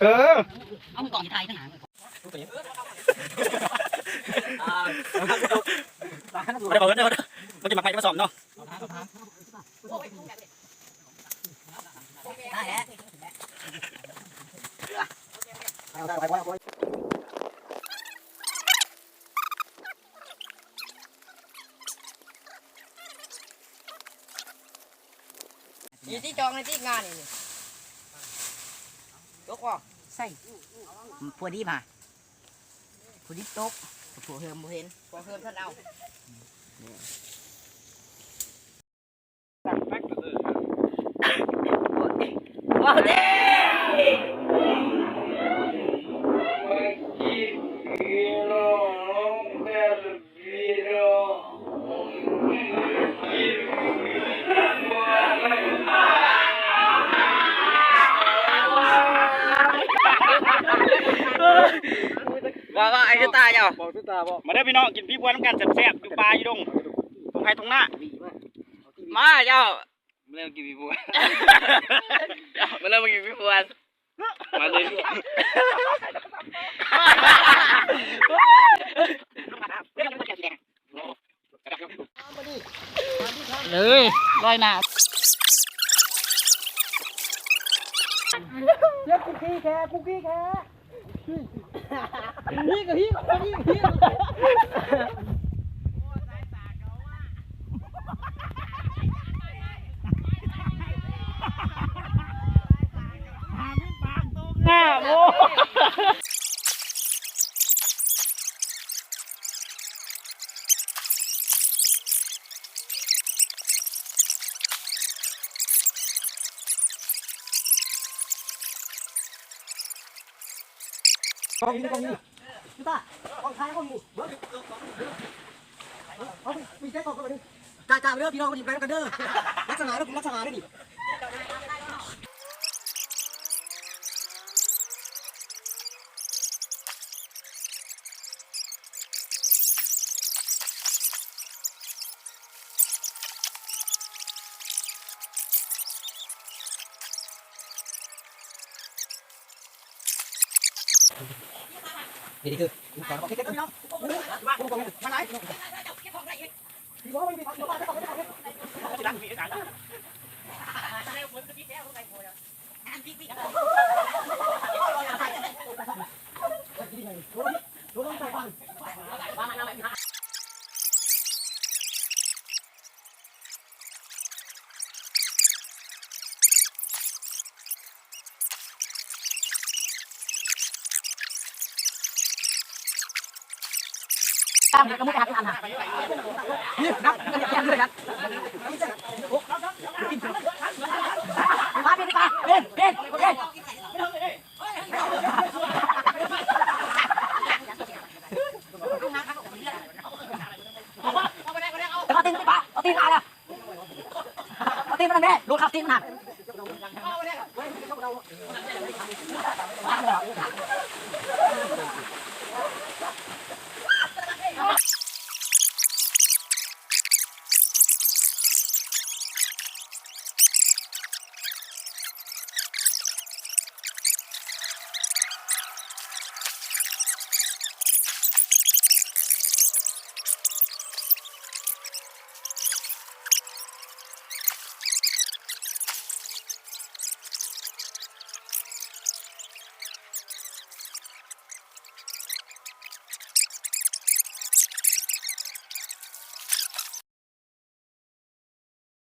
เออเอามือกล่องที่ไทยทั้งหางไม่ได้บอกเด้อมันจะมาใครมาสอบเนาะได้แล้วอยู่ที่จองในที่งานนี่ยกออกใส่พวดีมาพวดีตกพวเฮิมบ่เห็น พอเพิ่มท่านเอาว้าวเด้ว่าไอ้ตาเจ้าบอกตาบอกมาได้พี่น้องกินพี่บัวน้ำกันแซ่บๆอยู่ปลาอยู่ดงตรงใครตรงหน้ามาเจ้ามาเริ่มกินพี่บัวมาเริ่มกินพี่บัวมาเลยเลยลอยน้ำเรียกคุกกี้แค่นี่ก็ฮีหน้าโมกองนี้พี่ตากองท้ายกองนี้เอามีแค่กองกันเลยจ่าเรื่องพี่น้องมันหยิบไปแล้วกันเด้อลักษณะแล้วคุณลักษณะได้ดินี่คือก่อนโอเคเก็บพี่น้องมาไหนพี่บอกไม่มีทางเดียวมาได้ก่อนได้ก่อนดังมีอะไรตั้งกระมุกหักอันหักนี่นับกันอย่างเลยนะมาเป็นปลาเล่นเอาตีนปลาเอาตีนอะไรเอาตีนมันแม่รู้ขับตีนหัก